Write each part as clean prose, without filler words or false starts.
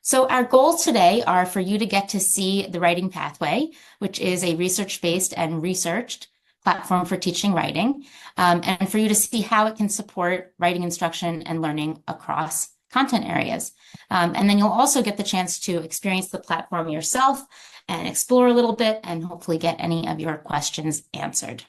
So our goals today are for you to get to see the Writing Pathway, which is a research-based and researched platform for teaching writing, and for you to see how it can support writing instruction and learning across content areas. And then you'll also get the chance to experience the platform yourself and explore a little bit and hopefully get any of your questions answered.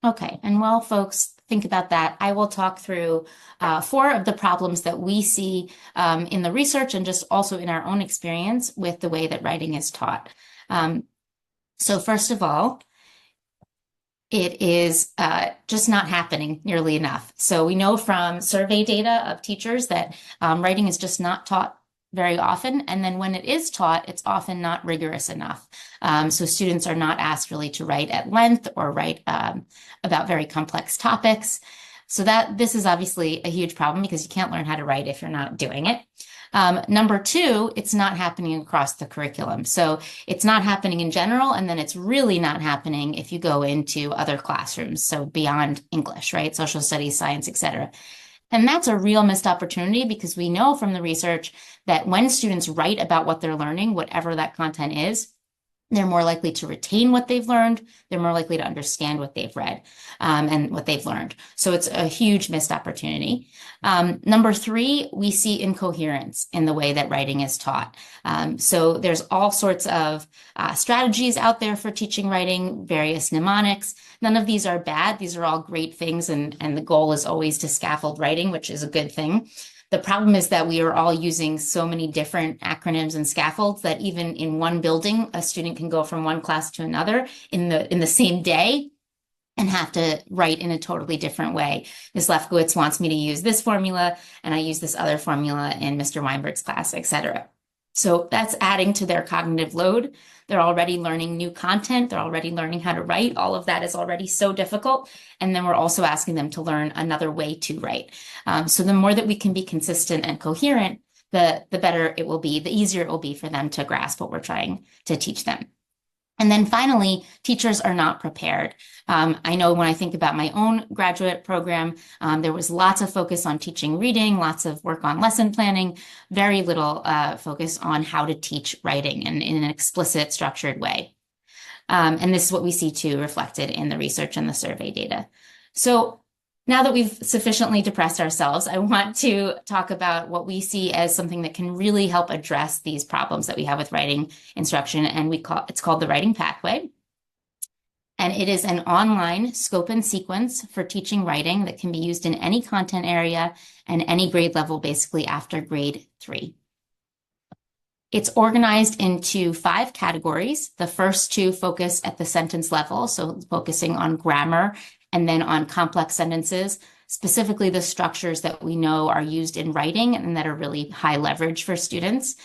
Okay, and while folks think about that, I will talk through 4 of the problems that we see in the research and just also in our own experience with the way that writing is taught. So first of all, it is just not happening nearly enough. So we know from survey data of teachers that writing is just not taught very often. And then when it is taught, it's often not rigorous enough. So students are not asked really to write at length or write about very complex topics. So this is obviously a huge problem because you can't learn how to write if you're not doing it. Number 2, it's not happening across the curriculum. So it's not happening in general, and then it's really not happening if you go into other classrooms. So beyond English, right? Social studies, science, etc. And that's a real missed opportunity because we know from the research that when students write about what they're learning, whatever that content is, they're more likely to retain what they've learned. They're more likely to understand what they've read and what they've learned. So it's a huge missed opportunity. Number 3, we see incoherence in the way that writing is taught. So there's all sorts of strategies out there for teaching writing, various mnemonics. None of these are bad. These are all great things. And the goal is always to scaffold writing, which is a good thing. The problem is that we are all using so many different acronyms and scaffolds that even in one building, a student can go from one class to another in the same day and have to write in a totally different way. Ms. Lefkowitz wants me to use this formula, and I use this other formula in Mr. Weinberg's class, etc. So that's adding to their cognitive load. They're already learning new content. They're already learning how to write. All of that is already so difficult. And then we're also asking them to learn another way to write. So the more that we can be consistent and coherent, the better it will be, the easier it will be for them to grasp what we're trying to teach them. And then finally, teachers are not prepared. I know when I think about my own graduate program, there was lots of focus on teaching reading, lots of work on lesson planning, very little focus on how to teach writing and in an explicit, structured way. And this is what we see too reflected in the research and the survey data. So now that we've sufficiently depressed ourselves, I want to talk about what we see as something that can really help address these problems that we have with writing instruction, and it's called the Writing Pathway. And it is an online scope and sequence for teaching writing that can be used in any content area and any grade level, basically after grade 3. It's organized into 5 categories. The first 2 focus at the sentence level, so focusing on grammar and then on complex sentences, specifically the structures that we know are used in writing and that are really high leverage for students.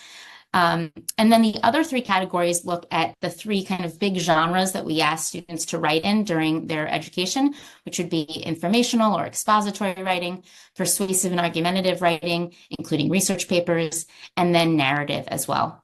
And then the other 3 categories look at the 3 kind of big genres that we ask students to write in during their education, which would be informational or expository writing, persuasive and argumentative writing, including research papers, and then narrative as well.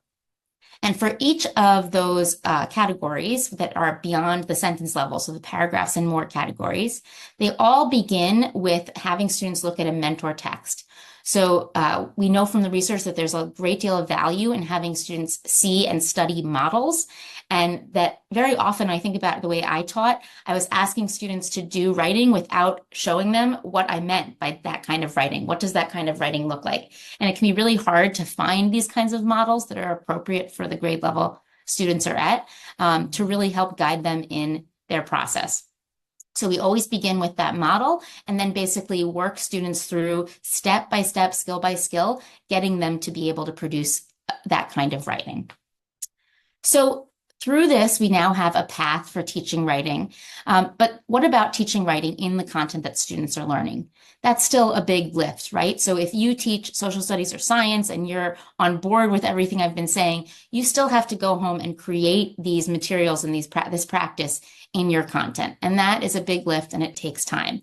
And for each of those categories that are beyond the sentence level, so the paragraphs and more categories, they all begin with having students look at a mentor text. So we know from the research that there's a great deal of value in having students see and study models, and that very often I think about the way I taught, I was asking students to do writing without showing them what I meant by that kind of writing. What does that kind of writing look like? And it can be really hard to find these kinds of models that are appropriate for the grade level students are at to really help guide them in their process. So we always begin with that model and then basically work students through step by step, skill by skill, getting them to be able to produce that kind of writing. So through this, we now have a path for teaching writing. But what about teaching writing in the content that students are learning? That's still a big lift, right? So if you teach social studies or science and you're on board with everything I've been saying, you still have to go home and create these materials and this practice in your content. And that is a big lift and it takes time.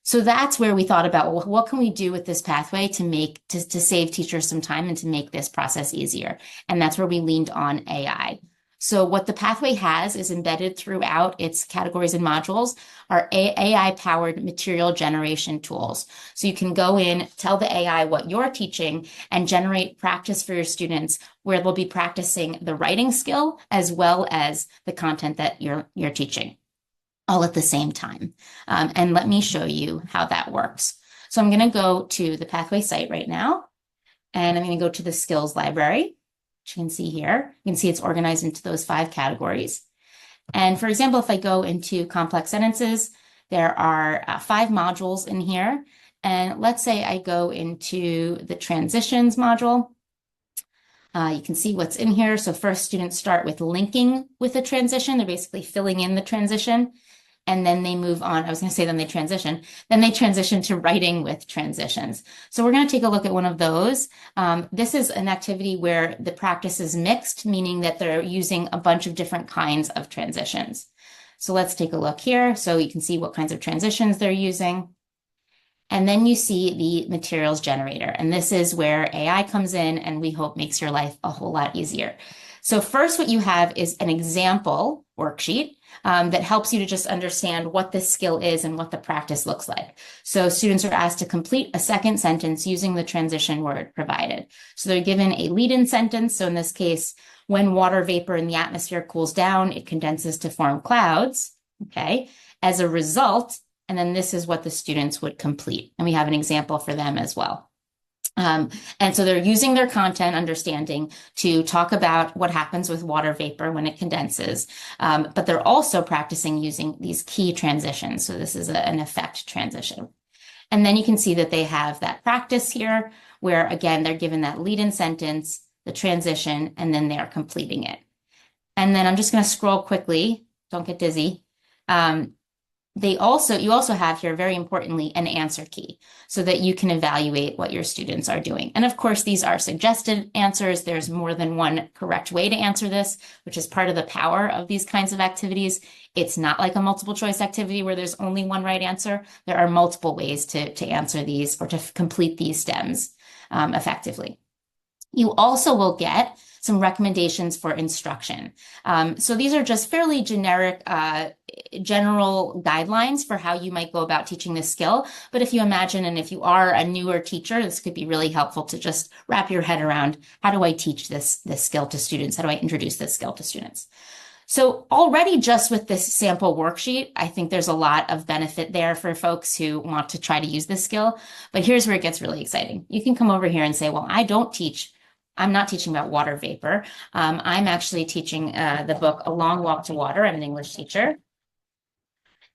So that's where we thought about, well, what can we do with this pathway to save teachers some time and to make this process easier? And that's where we leaned on AI. So what the pathway has is embedded throughout its categories and modules are AI-powered material generation tools. So you can go in, tell the AI what you're teaching, and generate practice for your students where they'll be practicing the writing skill as well as the content that you're teaching, all at the same time. And let me show you how that works. So I'm going to go to the Pathway site right now, and I'm going to go to the skills library, which you can see here. You can see it's organized into those 5 categories. And for example, if I go into complex sentences, there are 5 modules in here. And let's say I go into the transitions module. You can see what's in here. So first, students start with linking with a transition. They're basically filling in the transition. And then they move on. I was going to say then they transition. Then they transition to writing with transitions. So we're going to take a look at one of those. This is an activity where the practice is mixed, meaning that they're using a bunch of different kinds of transitions. So let's take a look here. So you can see what kinds of transitions they're using. And then you see the materials generator. And this is where AI comes in and we hope makes your life a whole lot easier. So first, what you have is an example worksheet that helps you to just understand what this skill is and what the practice looks like. So students are asked to complete a second sentence using the transition word provided. So they're given a lead-in sentence. So in this case, when water vapor in the atmosphere cools down, it condenses to form clouds. Okay. As a result, and then this is what the students would complete. And we have an example for them as well. And so they're using their content understanding to talk about what happens with water vapor when it condenses. But they're also practicing using these key transitions. So this is an effect transition. And then you can see that they have that practice here where, again, they're given that lead-in sentence, the transition, and then they're completing it. And then I'm just going to scroll quickly. Don't get dizzy. You also have here, very importantly, an answer key so that you can evaluate what your students are doing. And of course, these are suggested answers. There's more than one correct way to answer this, which is part of the power of these kinds of activities. It's not like a multiple choice activity where there's only one right answer. There are multiple ways to answer these or to complete these stems effectively. You also will get some recommendations for instruction. So these are just fairly generic, general guidelines for how you might go about teaching this skill. But if you imagine, and if you are a newer teacher, this could be really helpful to just wrap your head around, how do I teach this skill to students? How do I introduce this skill to students? So already just with this sample worksheet, I think there's a lot of benefit there for folks who want to try to use this skill. But here's where it gets really exciting. You can come over here and say, well, I'm not teaching about water vapor. I'm actually teaching the book A Long Walk to Water. I'm an English teacher.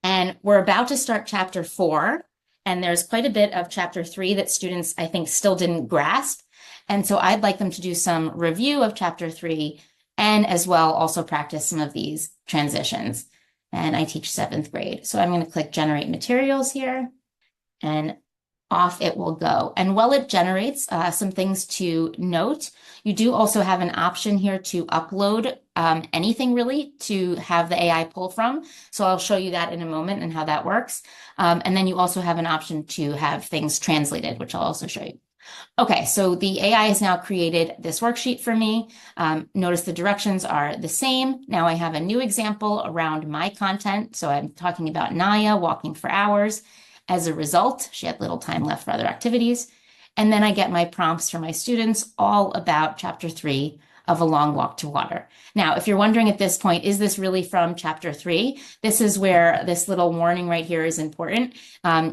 And we're about to start chapter 4. And there's quite a bit of chapter 3 that students, I think, still didn't grasp. And so I'd like them to do some review of chapter 3 and as well also practice some of these transitions. And I teach 7th grade. So I'm going to click Generate Materials here. And off it will go. And while it generates some things to note, you do also have an option here to upload anything really to have the AI pull from. So I'll show you that in a moment and how that works. And then you also have an option to have things translated, which I'll also show you. Okay, so the AI has now created this worksheet for me. Notice the directions are the same. Now I have a new example around my content. So I'm talking about Naya walking for hours. As a result, she had little time left for other activities. And then I get my prompts for my students all about chapter 3 of A Long Walk to Water. Now, if you're wondering at this point, is this really from chapter 3? This is where this little warning right here is important.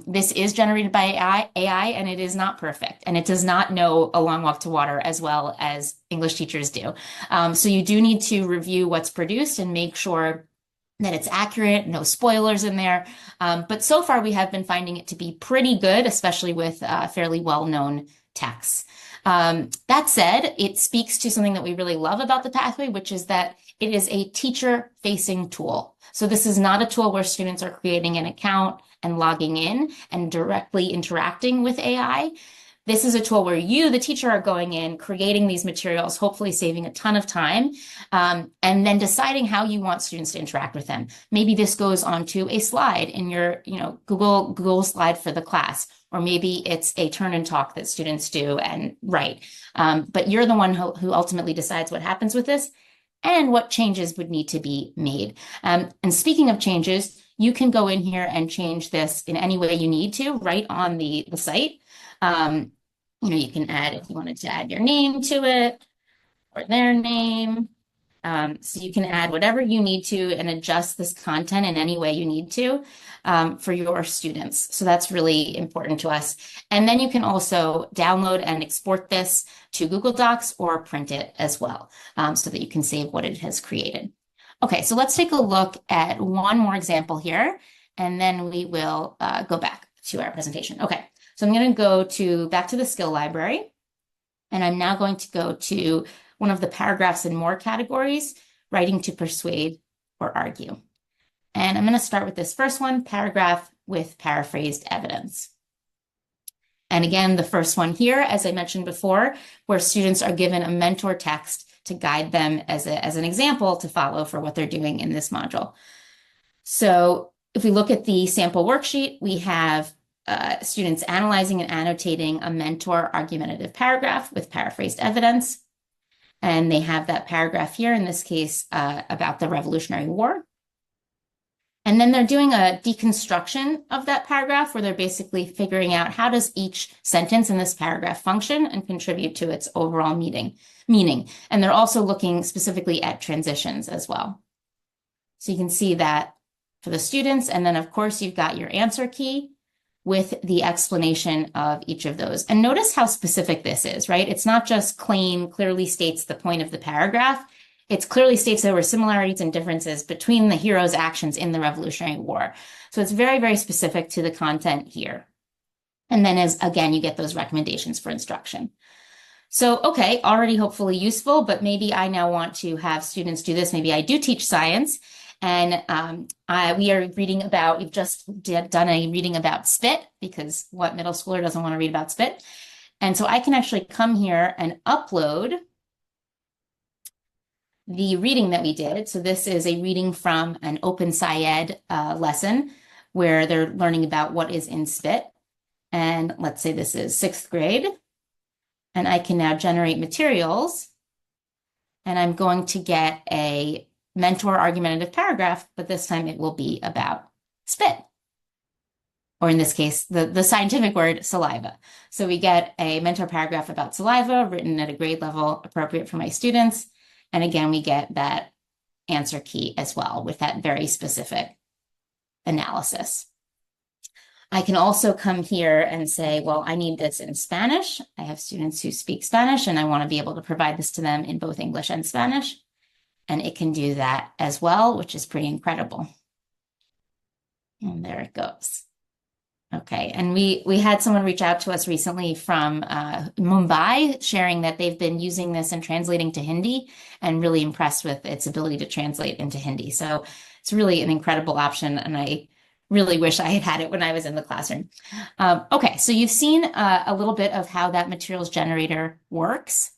This is generated by AI, and it is not perfect. And it does not know A Long Walk to Water as well as English teachers do. So you do need to review what's produced and make sure that it's accurate, no spoilers in there. But so far, we have been finding it to be pretty good, especially with fairly well-known texts. That said, it speaks to something that we really love about the pathway, which is that it is a teacher-facing tool. So this is not a tool where students are creating an account and logging in and directly interacting with AI. This is a tool where you, the teacher, are going in, creating these materials, hopefully saving a ton of time, and then deciding how you want students to interact with them. Maybe this goes onto a slide in your, Google slide for the class, or maybe it's a turn and talk that students do and write. But you're the one who ultimately decides what happens with this. and what changes would need to be made. And speaking of changes, you can go in here and change this in any way you need to right on the site. You can add, if you wanted to add your name to it or their name. So you can add whatever you need to and adjust this content in any way you need to for your students. So that's really important to us. And then you can also download and export this to Google Docs or print it as well, so that you can save what it has created. Okay, so let's take a look at one more example here, and then we will go back to our presentation. Okay, so I'm going to go back to the skill library, and I'm now going to go to one of the paragraphs and more categories, writing to persuade or argue. And I'm going to start with this first one, paragraph with paraphrased evidence. And again, the first one here, as I mentioned before, where students are given a mentor text to guide them as an example to follow for what they're doing in this module. So if we look at the sample worksheet, we have students analyzing and annotating a mentor argumentative paragraph with paraphrased evidence. And they have that paragraph here, in this case, about the Revolutionary War. And then they're doing a deconstruction of that paragraph where they're basically figuring out how does each sentence in this paragraph function and contribute to its overall meaning. And they're also looking specifically at transitions as well. So you can see that for the students. And then, of course, you've got your answer key with the explanation of each of those. And notice how specific this is, right? It's not just clearly states the point of the paragraph. It clearly states there were similarities and differences between the hero's actions in the Revolutionary War. So it's very, very specific to the content here. And then again, you get those recommendations for instruction. So, okay, already hopefully useful, but maybe I now want to have students do this. Maybe I do teach science. And we've just done a reading about spit, because what middle schooler doesn't want to read about spit? And so I can actually come here and upload the reading that we did. So this is a reading from an Open SciEd lesson where they're learning about what is in spit. And let's say this is 6th grade. And I can now generate materials. And I'm going to get a mentor argumentative paragraph, but this time it will be about spit. Or in this case, the scientific word saliva. So we get a mentor paragraph about saliva written at a grade level appropriate for my students. And again, we get that answer key as well with that very specific analysis. I can also come here and say, well, I need this in Spanish. I have students who speak Spanish, and I want to be able to provide this to them in both English and Spanish. And it can do that as well, which is pretty incredible. And there it goes. Okay, and we had someone reach out to us recently from Mumbai, sharing that they've been using this and translating to Hindi, and really impressed with its ability to translate into Hindi. So it's really an incredible option, and I really wish I had had it when I was in the classroom. Okay, so you've seen a little bit of how that materials generator works.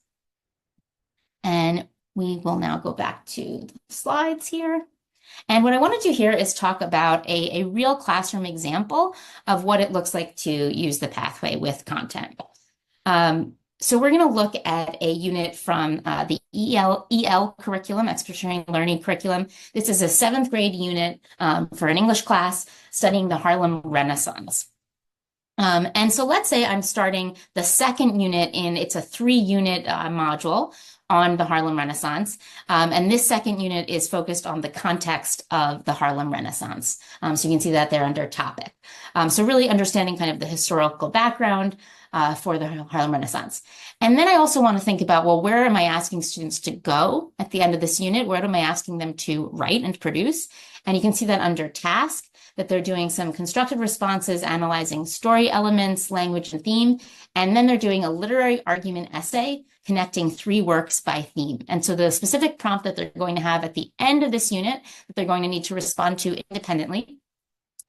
And we will now go back to the slides here. And what I want to do here is talk about a real classroom example of what it looks like to use the pathway with content. So we're going to look at a unit from the EL curriculum, expository learning curriculum. This is a 7th grade unit for an English class studying the Harlem Renaissance. And so let's say I'm starting the 2nd unit it's a 3-unit module on the Harlem Renaissance. And this 2nd unit is focused on the context of the Harlem Renaissance. So you can see that there under topic. So really understanding kind of the historical background for the Harlem Renaissance. And then I also want to think about, well, where am I asking students to go at the end of this unit? Where am I asking them to write and produce? And you can see that under task, that they're doing some constructed responses, analyzing story elements, language, and theme. And then they're doing a literary argument essay connecting 3 works by theme. And so the specific prompt that they're going to have at the end of this unit that they're going to need to respond to independently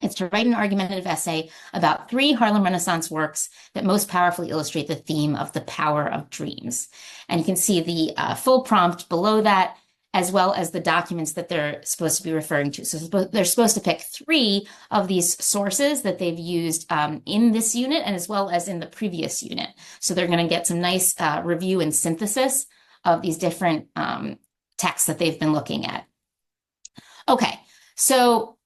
is to write an argumentative essay about 3 Harlem Renaissance works that most powerfully illustrate the theme of the power of dreams. And you can see the full prompt below that, as well as the documents that they're supposed to be referring to. So they're supposed to pick 3 of these sources that they've used in this unit, and as well as in the previous unit. So they're going to get some nice review and synthesis of these different text that they've been looking at. Okay, so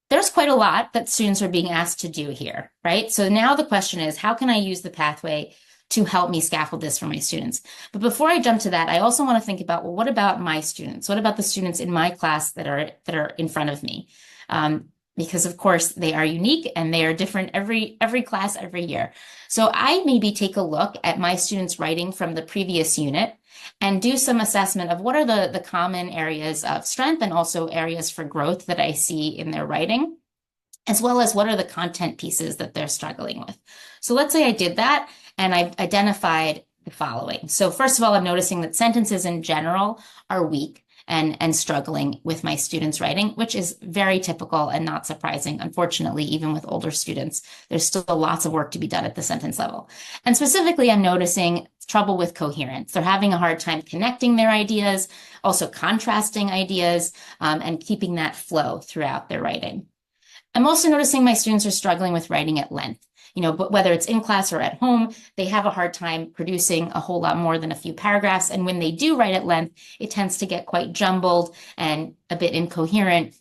there's quite a lot that students are being asked to do here, right? So now the question is, how can I use the pathway to help me scaffold this for my students? But before I jump to that, I also want to think about, well, what about my students? What about the students in my class that are in front of me? Because of course they are unique and they are different every class, every year. So I maybe take a look at my students' writing from the previous unit and do some assessment of what are the common areas of strength and also areas for growth that I see in their writing, as well as what are the content pieces that they're struggling with. So let's say I did that and I've identified the following. So first of all, I'm noticing that sentences in general are weak and struggling with my students' writing, which is very typical and not surprising. Unfortunately, even with older students, there's still lots of work to be done at the sentence level. And specifically, I'm noticing trouble with coherence. They're having a hard time connecting their ideas, also contrasting ideas, and keeping that flow throughout their writing. I'm also noticing my students are struggling with writing at length. But whether it's in class or at home, they have a hard time producing a whole lot more than a few paragraphs. And when they do write at length, it tends to get quite jumbled and a bit incoherent.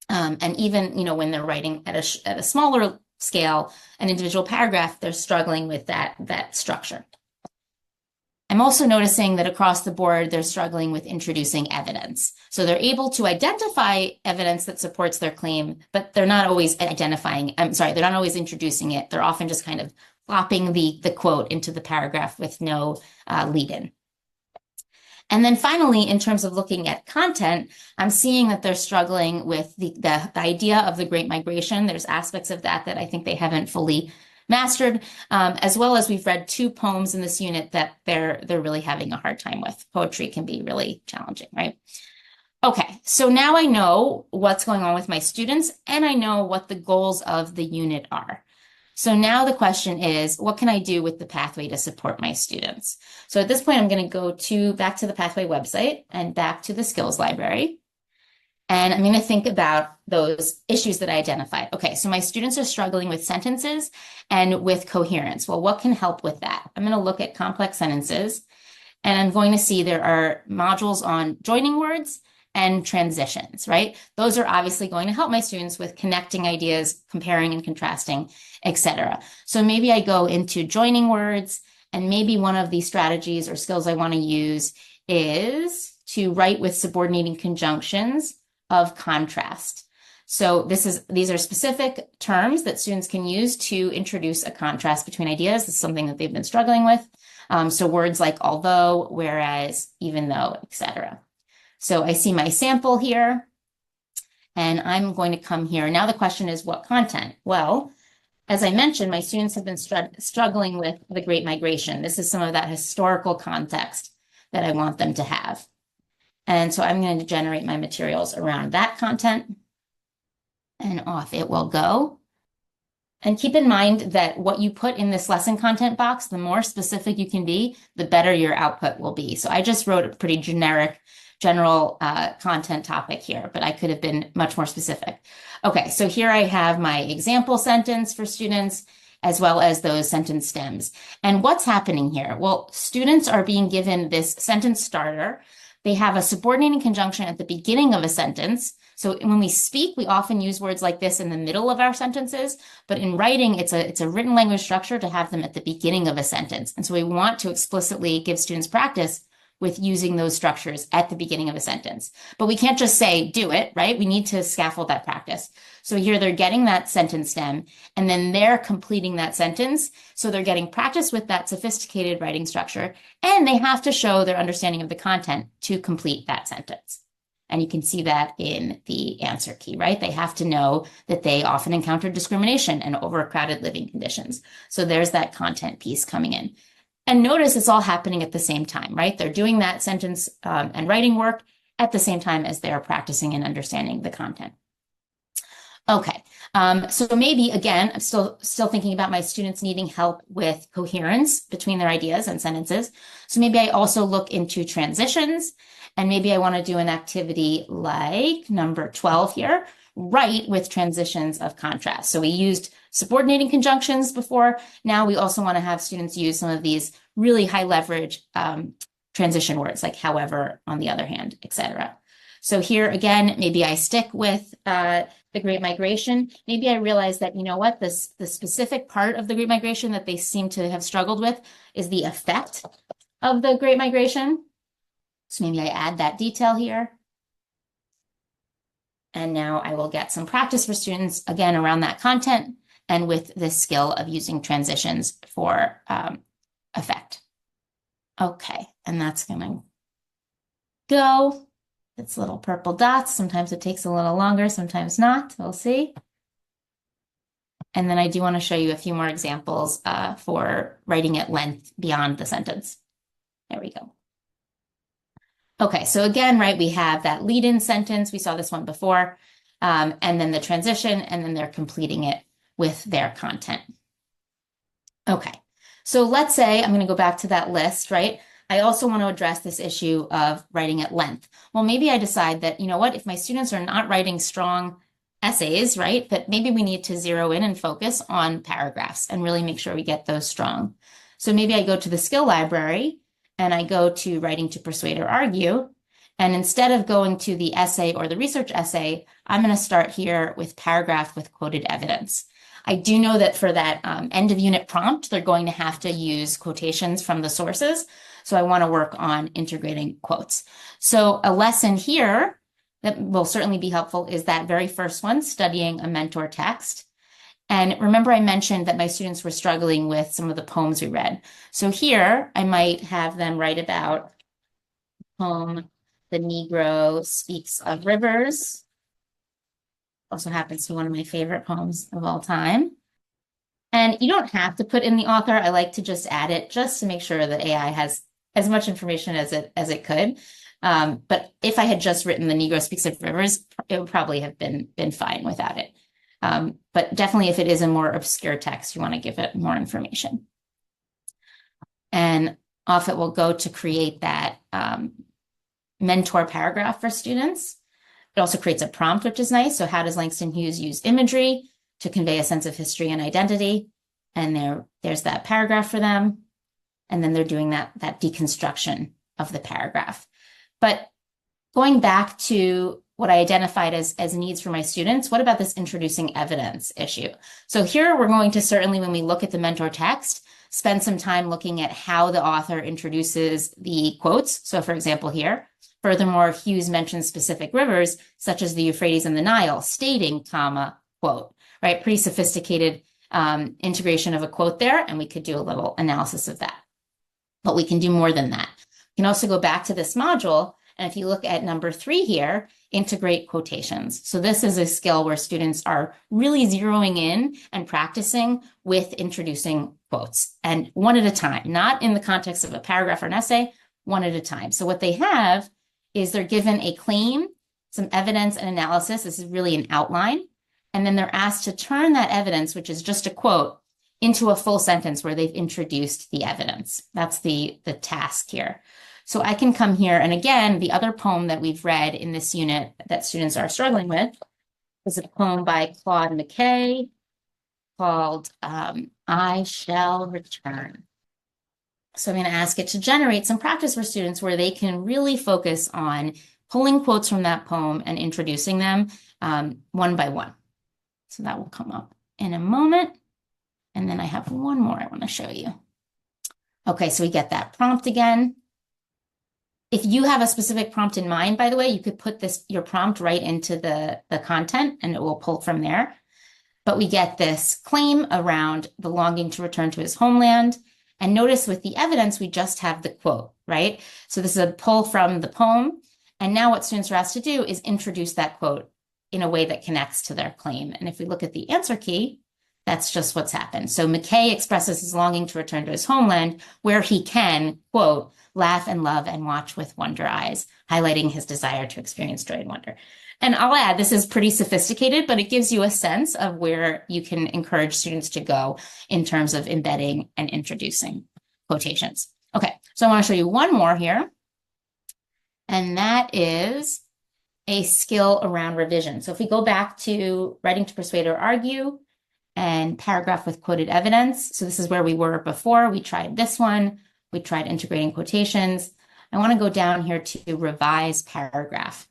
And even, when they're writing at a smaller scale, an individual paragraph, they're struggling with that structure. I'm also noticing that across the board, they're struggling with introducing evidence. So they're able to identify evidence that supports their claim, but they're not always they're not always introducing it. They're often just kind of plopping the quote into the paragraph with no lead-in. And then finally, in terms of looking at content, I'm seeing that they're struggling with the idea of the Great Migration. There's aspects of that I think they haven't fully mastered, as well as we've read 2 poems in this unit that they're really having a hard time with. Poetry can be really challenging, right? Okay, so now I know what's going on with my students and I know what the goals of the unit are. So now the question is, what can I do with the pathway to support my students? So at this point, I'm going to go back to the pathway website and back to the skills library. And I'm going to think about those issues that I identified. Okay, so my students are struggling with sentences and with coherence. Well, what can help with that? I'm going to look at complex sentences, and I'm going to see there are modules on joining words and transitions, right? Those are obviously going to help my students with connecting ideas, comparing and contrasting, etc. So maybe I go into joining words, and maybe one of the strategies or skills I want to use is to write with subordinating conjunctions of contrast. So these are specific terms that students can use to introduce a contrast between ideas. This is something that they've been struggling with. So words like although, whereas, even though, etc. So I see my sample here, and I'm going to come here. Now the question is, what content? Well, as I mentioned, my students have been struggling with the Great Migration. This is some of that historical context that I want them to have. And so I'm going to generate my materials around that content, and off it will go. And keep in mind that what you put in this lesson content box, the more specific you can be, the better your output will be. So I just wrote a pretty general content topic here, but I could have been much more specific. Okay, so here I have my example sentence for students, as well as those sentence stems. And what's happening here? Well, students are being given this sentence starter. They have a subordinating conjunction at the beginning of a sentence. So when we speak, we often use words like this in the middle of our sentences, but in writing, it's a written language structure to have them at the beginning of a sentence. And so we want to explicitly give students practice with using those structures at the beginning of a sentence. But we can't just say, do it, right? We need to scaffold that practice. So here they're getting that sentence stem, and then they're completing that sentence. So they're getting practice with that sophisticated writing structure, and they have to show their understanding of the content to complete that sentence. And you can see that in the answer key, right? They have to know that they often encounter discrimination and overcrowded living conditions. So there's that content piece coming in. And notice it's all happening at the same time, right? They're doing that sentence and writing work at the same time as they're practicing and understanding the content. Okay, so maybe, again, I'm still thinking about my students needing help with coherence between their ideas and sentences. So maybe I also look into transitions, and maybe I want to do an activity like number 12 here, write with transitions of contrast. So we used subordinating conjunctions before. Now we also want to have students use some of these really high leverage transition words like however, on the other hand, etc. So here again, maybe I stick with the Great Migration. Maybe I realize that, you know what, the specific part of the Great Migration that they seem to have struggled with is the effect of the Great Migration. So maybe I add that detail here. And now I will get some practice for students, again, around that content and with this skill of using transitions for effect. Okay, and that's going to go. It's little purple dots. Sometimes it takes a little longer, sometimes not. We'll see. And then I do want to show you a few more examples for writing at length beyond the sentence. There we go. Okay, so again, right, we have that lead-in sentence. We saw this one before, and then the transition, and then they're completing it with their content. Okay, so let's say I'm going to go back to that list, right? I also want to address this issue of writing at length. Well, maybe I decide that, you know what, if my students are not writing strong essays, right, that maybe we need to zero in and focus on paragraphs and really make sure we get those strong. So maybe I go to the skill library and I go to writing to persuade or argue. And instead of going to the essay or the research essay, I'm going to start here with paragraph with quoted evidence. I do know that for that end of unit prompt, they're going to have to use quotations from the sources. So I want to work on integrating quotes. So a lesson here that will certainly be helpful is that very first one, studying a mentor text. And remember, I mentioned that my students were struggling with some of the poems we read. So here, I might have them write about the poem, The Negro Speaks of Rivers. Also happens to be one of my favorite poems of all time. And you don't have to put in the author. I like to just add it just to make sure that AI has as much information as it could. But if I had just written The Negro Speaks of Rivers, it would probably have been fine without it. But definitely if it is a more obscure text, you want to give it more information. And off it will go to create that mentor paragraph for students. It also creates a prompt, which is nice. So how does Langston Hughes use imagery to convey a sense of history and identity? And there's that paragraph for them. And then they're doing that deconstruction of the paragraph. But going back to what I identified as needs for my students, what about this introducing evidence issue? So here we're going to certainly, when we look at the mentor text, spend some time looking at how the author introduces the quotes. So for example here, furthermore, Hughes mentions specific rivers, such as the Euphrates and the Nile, stating, comma, quote, right? Pretty sophisticated integration of a quote there, and we could do a little analysis of that. But we can do more than that. We can also go back to this module, and if you look at number 3 here, integrate quotations. So this is a skill where students are really zeroing in and practicing with introducing quotes, and one at a time, not in the context of a paragraph or an essay, one at a time. So what they have is they're given a claim, some evidence and analysis. This is really an outline. And then they're asked to turn that evidence, which is just a quote, into a full sentence where they've introduced the evidence. That's the task here. So I can come here, and again, the other poem that we've read in this unit that students are struggling with is a poem by Claude McKay called I Shall Return. So I'm going to ask it to generate some practice for students where they can really focus on pulling quotes from that poem and introducing them one by one. So that will come up in a moment. And then I have one more I want to show you. Okay, so we get that prompt again. If you have a specific prompt in mind, by the way, you could put your prompt right into the content and it will pull from there. But we get this claim around the longing to return to his homeland. And notice with the evidence, we just have the quote, right? So this is a pull from the poem. And now what students are asked to do is introduce that quote in a way that connects to their claim. And if we look at the answer key, that's just what's happened. So McKay expresses his longing to return to his homeland where he can, quote, laugh and love and watch with wonder eyes, highlighting his desire to experience joy and wonder. And I'll add, this is pretty sophisticated, but it gives you a sense of where you can encourage students to go in terms of embedding and introducing quotations. Okay, so I want to show you one more here, and that is a skill around revision. So if we go back to writing to persuade or argue and paragraph with quoted evidence, so this is where we were before. We tried this one. We tried integrating quotations. I want to go down here to revise paragraph.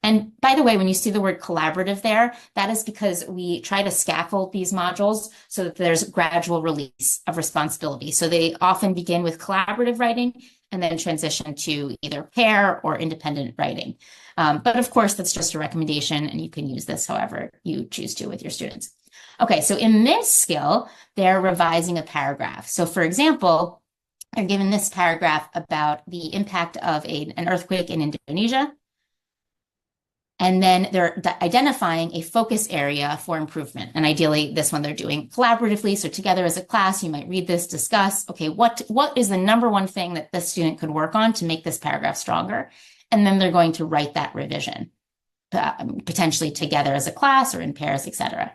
And by the way, when you see the word collaborative there, that is because we try to scaffold these modules so that there's gradual release of responsibility. So they often begin with collaborative writing and then transition to either pair or independent writing. But of course, that's just a recommendation, and you can use this however you choose to with your students. Okay, so in this skill, they're revising a paragraph. So for example, they're given this paragraph about the impact of an earthquake in Indonesia. And then they're identifying a focus area for improvement. And ideally, this one they're doing collaboratively. So together as a class, you might read this, discuss, okay, what is the number one thing that this student could work on to make this paragraph stronger? And then they're going to write that revision, potentially together as a class or in pairs, etc.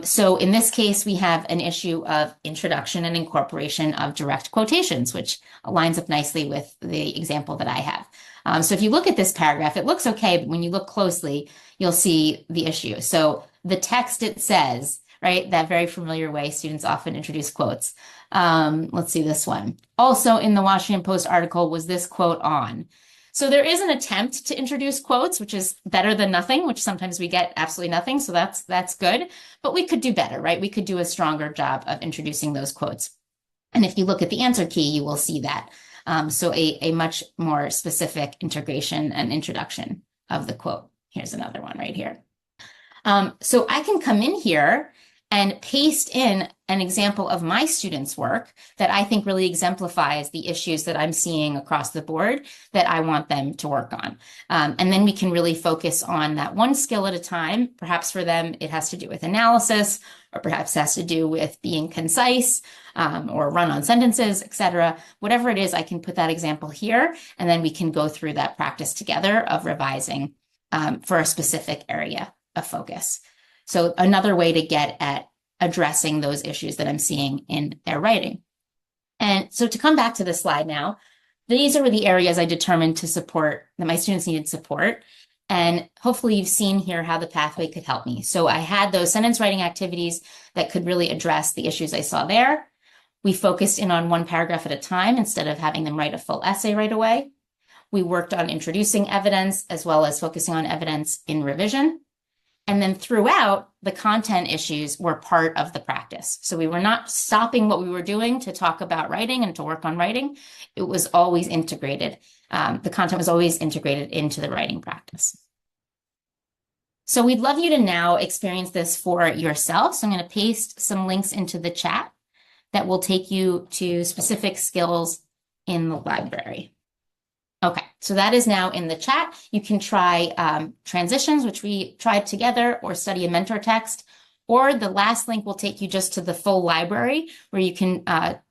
So in this case, we have an issue of introduction and incorporation of direct quotations, which lines up nicely with the example that I have. So if you look at this paragraph, it looks okay, but when you look closely, you'll see the issue. So the text, it says, right, that very familiar way students often introduce quotes. Let's see this one. Also in the Washington Post article was this quote on. So there is an attempt to introduce quotes, which is better than nothing, which sometimes we get absolutely nothing. So that's good, but we could do better, right? We could do a stronger job of introducing those quotes. And if you look at the answer key, you will see that. So a much more specific integration and introduction of the quote. Here's another one right here. So I can come in here and paste in an example of my students' work that I think really exemplifies the issues that I'm seeing across the board that I want them to work on. And then we can really focus on that one skill at a time. Perhaps for them, it has to do with analysis, or perhaps has to do with being concise, or run-on sentences, etc. Whatever it is, I can put that example here, and then we can go through that practice together of revising for a specific area of focus. So another way to get at addressing those issues that I'm seeing in their writing. And so to come back to this slide now, these are the areas I determined to support, that my students needed support. And hopefully you've seen here how the pathway could help me. So I had those sentence writing activities that could really address the issues I saw there. We focused in on one paragraph at a time instead of having them write a full essay right away. We worked on introducing evidence as well as focusing on evidence in revision. And then throughout, the content issues were part of the practice. So we were not stopping what we were doing to talk about writing and to work on writing. It was always integrated. The content was always integrated into the writing practice. So we'd love you to now experience this for yourself. So I'm going to paste some links into the chat that will take you to specific skills in the library. Okay, so that is now in the chat. You can try transitions, which we tried together, or study a mentor text, or the last link will take you just to the full library where you can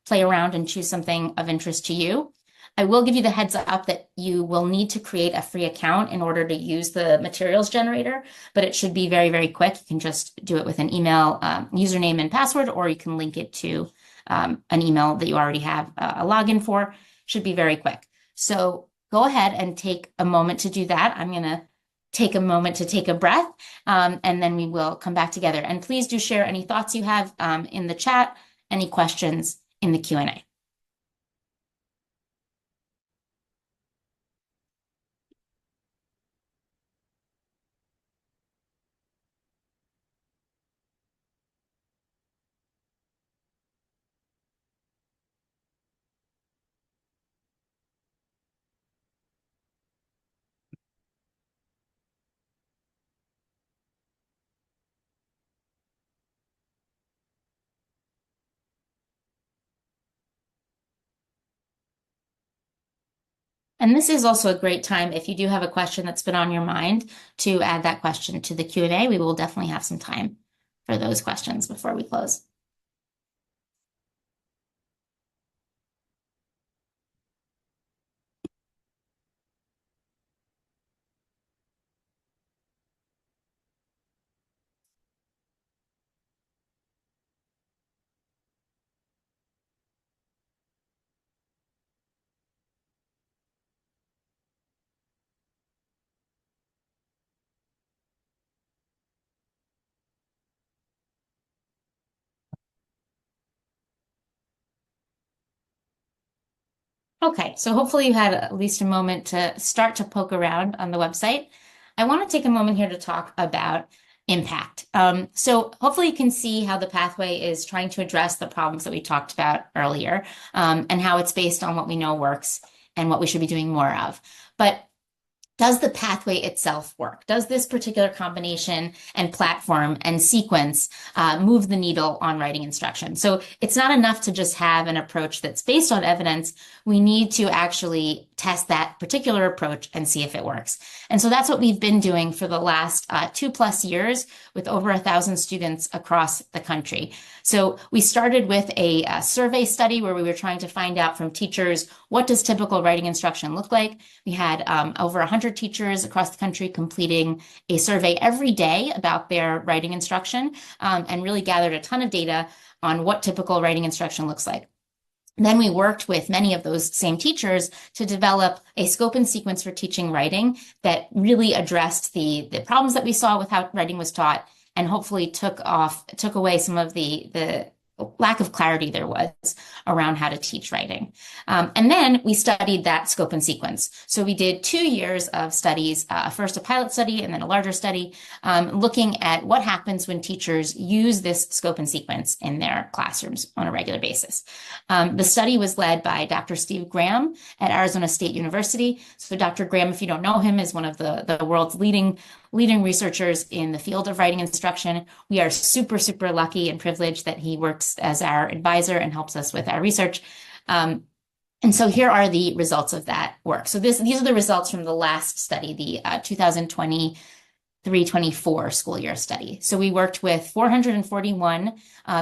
play around and choose something of interest to you. I will give you the heads up that you will need to create a free account in order to use the materials generator, but it should be very, very quick. You can just do it with an email username and password, or you can link it to an email that you already have a login for. Should be very quick. So go ahead and take a moment to do that. I'm going to take a moment to take a breath, and then we will come back together. And please do share any thoughts you have in the chat, any questions in the Q&A. And this is also a great time, if you do have a question that's been on your mind, to add that question to the Q&A. We will definitely have some time for those questions before we close. Okay, so hopefully you had at least a moment to start to poke around on the website. I want to take a moment here to talk about impact. So hopefully you can see how the pathway is trying to address the problems that we talked about earlier, and how it's based on what we know works and what we should be doing more of. But does the pathway itself work? Does this particular combination and platform and sequence move the needle on writing instruction? So it's not enough to just have an approach that's based on evidence. We need to actually test that particular approach and see if it works. And so that's what we've been doing for the last 2+ years with over 1,000 students across the country. So we started with a survey study where we were trying to find out from teachers, what does typical writing instruction look like? We had over 100 teachers across the country completing a survey every day about their writing instruction, and really gathered a ton of data on what typical writing instruction looks like. Then we worked with many of those same teachers to develop a scope and sequence for teaching writing that really addressed the problems that we saw with how writing was taught, and hopefully took away some of the lack of clarity there was around how to teach writing. And then we studied that scope and sequence. So we did 2 years of studies, first a pilot study and then a larger study, looking at what happens when teachers use this scope and sequence in their classrooms on a regular basis. The study was led by Dr. Steve Graham at Arizona State University. So Dr. Graham, if you don't know him, is one of the world's leading researchers in the field of writing instruction. We are super, super lucky and privileged that he works as our advisor and helps us with our research. And so here are the results of that work. So these are the results from the last study, the 2023-24 school year study. So we worked with 441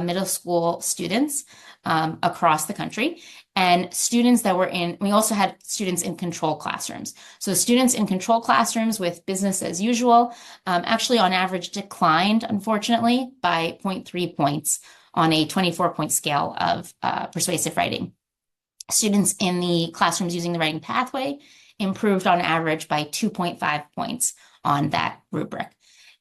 middle school students across the country, and students that were we also had students in control classrooms. So students in control classrooms with business as usual, actually on average declined, unfortunately, by 0.3 points on a 24-point scale of persuasive writing. Students in the classrooms using the writing pathway improved on average by 2.5 points on that rubric.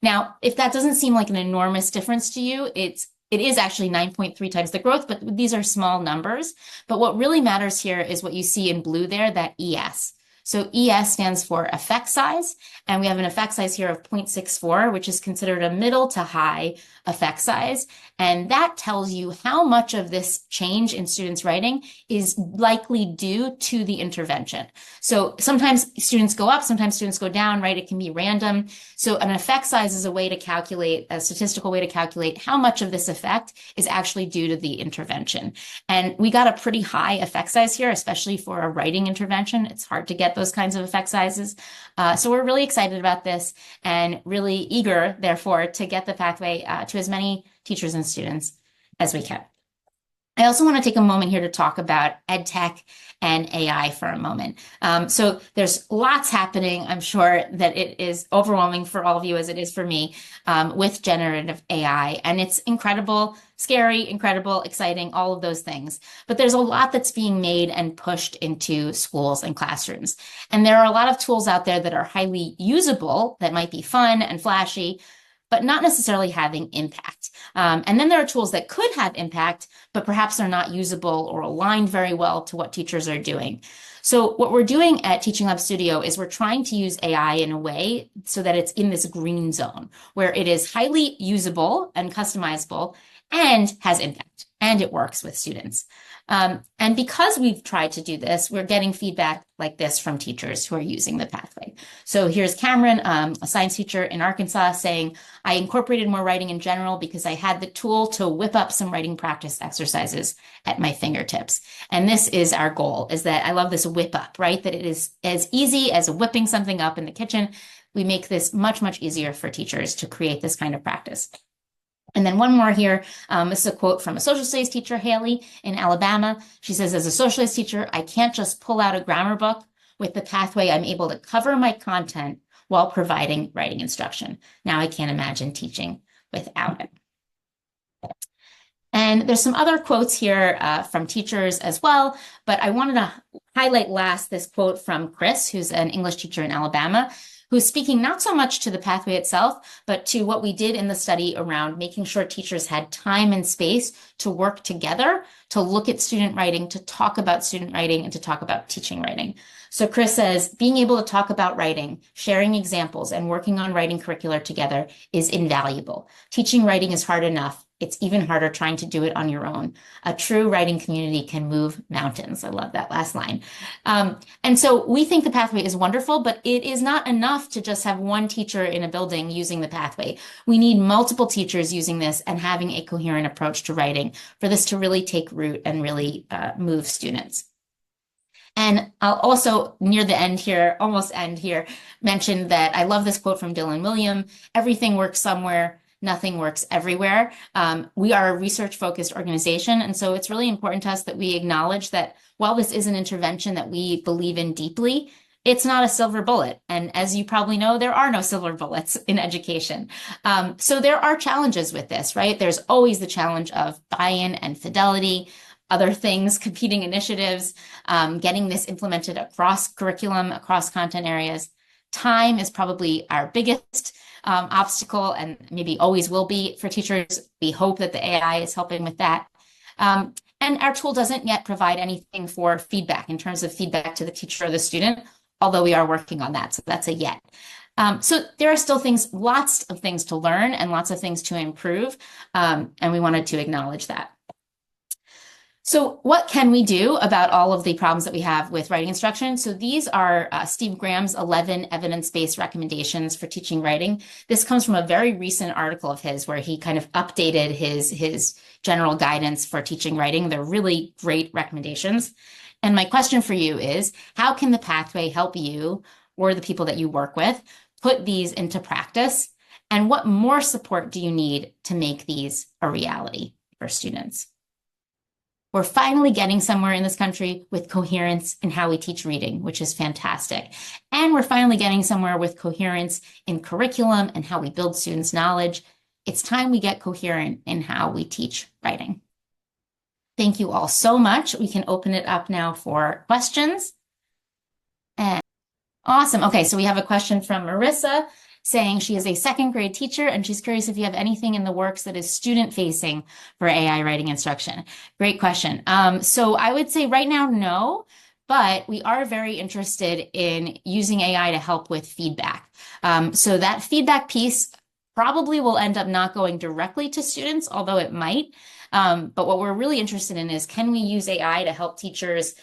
Now, if that doesn't seem like an enormous difference to you, it is actually 9.3 times the growth, but these are small numbers. But what really matters here is what you see in blue there, that ES. So ES stands for effect size, and we have an effect size here of 0.64, which is considered a middle to high effect size. And that tells you how much of this change in students' writing is likely due to the intervention. So sometimes students go up, sometimes students go down, right? It can be random. So an effect size is a way to calculate, a statistical way to calculate how much of this effect is actually due to the intervention. And we got a pretty high effect size here, especially for a writing intervention. It's hard to get those kinds of effect sizes. So we're really excited about this and really eager, therefore, to get the pathway to as many teachers and students as we can. I also want to take a moment here to talk about EdTech and AI for a moment. So there's lots happening. I'm sure that it is overwhelming for all of you as it is for me with generative AI. And it's incredible, scary, incredible, exciting, all of those things. But there's a lot that's being made and pushed into schools and classrooms. And there are a lot of tools out there that are highly usable, that might be fun and flashy, but not necessarily having impact. And then there are tools that could have impact, but perhaps they're not usable or aligned very well to what teachers are doing. So what we're doing at Teaching Lab Studio is we're trying to use AI in a way so that it's in this green zone where it is highly usable and customizable and has impact, and it works with students. And because we've tried to do this, we're getting feedback like this from teachers who are using the pathway. So here's Cameron, a science teacher in Arkansas, saying, I incorporated more writing in general because I had the tool to whip up some writing practice exercises at my fingertips. And this is our goal, is that I love this whip up, right? That it is as easy as whipping something up in the kitchen. We make this much, much easier for teachers to create this kind of practice. And then one more here. This is a quote from a social studies teacher, Haley, in Alabama. She says, as a social studies teacher, I can't just pull out a grammar book. With the pathway, I'm able to cover my content while providing writing instruction. Now I can't imagine teaching without it. And there's some other quotes here from teachers as well, but I wanted to highlight last this quote from Chris, who's an English teacher in Alabama, who's speaking not so much to the pathway itself, but to what we did in the study around making sure teachers had time and space to work together, to look at student writing, to talk about student writing, and to talk about teaching writing. So Chris says, being able to talk about writing, sharing examples, and working on writing curricula together is invaluable. Teaching writing is hard enough. It's even harder trying to do it on your own. A true writing community can move mountains. I love that last line. And so we think the pathway is wonderful, but it is not enough to just have one teacher in a building using the pathway. We need multiple teachers using this and having a coherent approach to writing for this to really take root and really move students. And I'll also, near the end here, almost end here, mention that I love this quote from Dylan William: everything works somewhere, nothing works everywhere. We are a research-focused organization, and so it's really important to us that we acknowledge that while this is an intervention that we believe in deeply, it's not a silver bullet. And as you probably know, there are no silver bullets in education. So there are challenges with this, right? There's always the challenge of buy-in and fidelity, other things, competing initiatives, getting this implemented across curriculum, across content areas. Time is probably our biggest obstacle and maybe always will be for teachers. We hope that the AI is helping with that. And our tool doesn't yet provide anything for feedback in terms of feedback to the teacher or the student, although we are working on that. So that's a yet. So there are still things, lots of things to learn and lots of things to improve. And we wanted to acknowledge that. So what can we do about all of the problems that we have with writing instruction? So these are Steve Graham's 11 evidence-based recommendations for teaching writing. This comes from a very recent article of his where he kind of updated his general guidance for teaching writing. They're really great recommendations. And my question for you is, how can the pathway help you or the people that you work with put these into practice? And what more support do you need to make these a reality for students? We're finally getting somewhere in this country with coherence in how we teach reading, which is fantastic. And we're finally getting somewhere with coherence in curriculum and how we build students' knowledge. It's time we get coherent in how we teach writing. Thank you all so much. We can open it up now for questions. And awesome. Okay, so we have a question from Marissa saying she is a second grade teacher and she's curious if you have anything in the works that is student facing for AI writing instruction. Great question. So I would say right now, no, but we are very interested in using AI to help with feedback. So that feedback piece probably will end up not going directly to students, although it might. But what we're really interested in is, can we use AI to help teachers,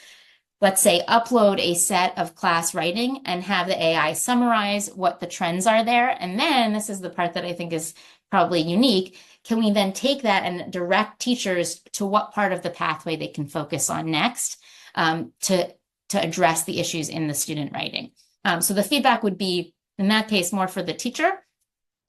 let's say, upload a set of class writing and have the AI summarize what the trends are there. And then this is the part that I think is probably unique. Can we then take that and direct teachers to what part of the pathway they can focus on next to address the issues in the student writing? So the feedback would be, in that case, more for the teacher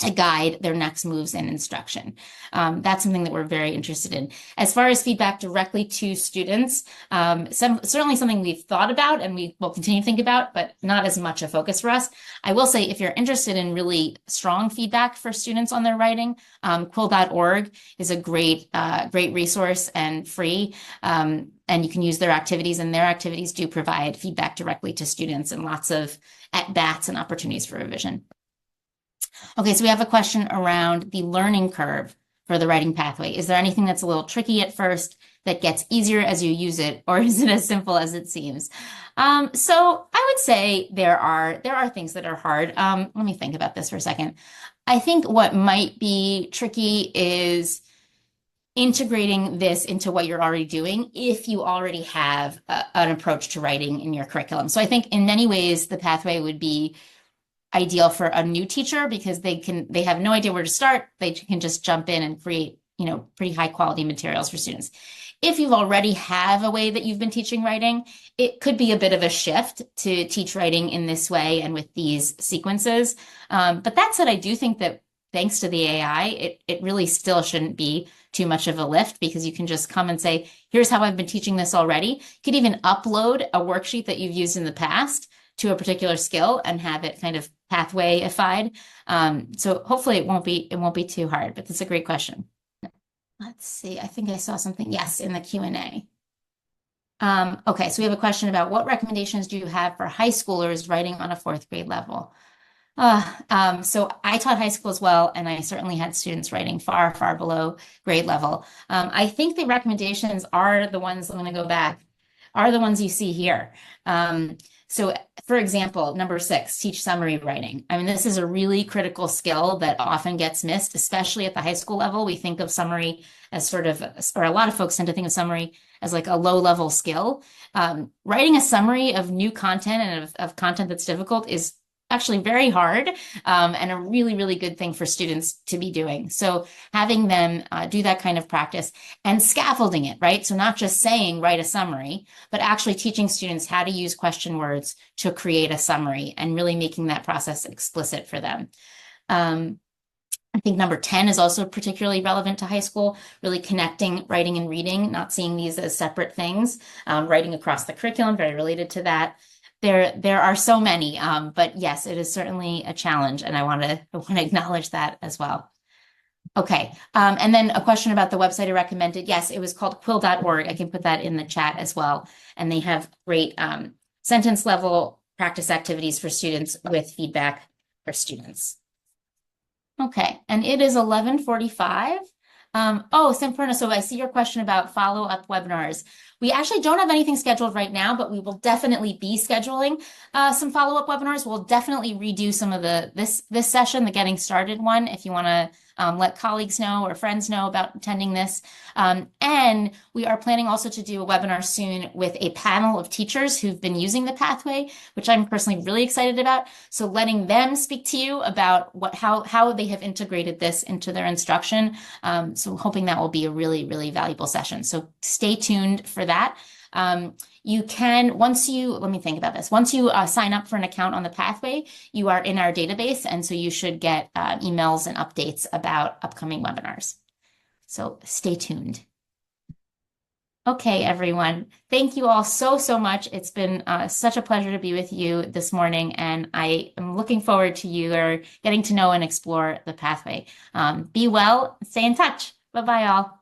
to guide their next moves in instruction. That's something that we're very interested in. As far as feedback directly to students, certainly something we've thought about and we will continue to think about, but not as much a focus for us. I will say, if you're interested in really strong feedback for students on their writing, quill.org is a great resource and free. And you can use their activities, and their activities do provide feedback directly to students and lots of at-bats and opportunities for revision. Okay, so we have a question around the learning curve for the writing pathway. Is there anything that's a little tricky at first that gets easier as you use it, or is it as simple as it seems? So I would say there are things that are hard. Let me think about this for a second. I think what might be tricky is integrating this into what you're already doing if you already have an approach to writing in your curriculum. So I think in many ways the pathway would be ideal for a new teacher because they have no idea where to start. They can just jump in and create, pretty high quality materials for students. If you've already have a way that you've been teaching writing, it could be a bit of a shift to teach writing in this way and with these sequences. But that said, I do think that thanks to the AI, it really still shouldn't be too much of a lift because you can just come and say, here's how I've been teaching this already. You could even upload a worksheet that you've used in the past to a particular skill and have it kind of pathway-ified. So hopefully it won't be too hard, but that's a great question. Let's see, I think I saw something, yes, in the Q&A. Okay, so we have a question about what recommendations do you have for high schoolers writing on a fourth grade level? So I taught high school as well, and I certainly had students writing far, far below grade level. I think the recommendations are the ones, I'm going to go back, are the ones you see here. So, for example, number 6, teach summary writing. I mean, this is a really critical skill that often gets missed, especially at the high school level. We think of summary as sort of, or a lot of folks tend to think of summary as like a low-level skill. Writing a summary of new content and of content that's difficult is actually very hard, and a really, really good thing for students to be doing. So having them do that kind of practice and scaffolding it, right? So not just saying write a summary, but actually teaching students how to use question words to create a summary and really making that process explicit for them. I think number 10 is also particularly relevant to high school, really connecting writing and reading, not seeing these as separate things, writing across the curriculum, very related to that. There are so many, but yes, it is certainly a challenge, and I want to acknowledge that as well. Okay, and then a question about the website I recommended. Yes, it was called quill.org. I can put that in the chat as well, and they have great sentence level practice activities for students with feedback for students. Okay, and it is 11:45. Oh, Samperna, so I see your question about follow-up webinars. We actually don't have anything scheduled right now, but we will definitely be scheduling some follow-up webinars. We'll definitely redo some of this session, the getting started one, if you want to let colleagues know or friends know about attending this. And we are planning also to do a webinar soon with a panel of teachers who've been using the pathway, which I'm personally really excited about. So letting them speak to you about how they have integrated this into their instruction. So hoping that will be a really, really valuable session. So stay tuned for that. You can, let me think about this. Once you sign up for an account on the pathway, you are in our database. And so you should get emails and updates about upcoming webinars. So stay tuned. Okay, everyone. Thank you all so, so much. It's been such a pleasure to be with you this morning, and I am looking forward to you getting to know and explore the pathway. Be well, stay in touch. Bye-bye, all.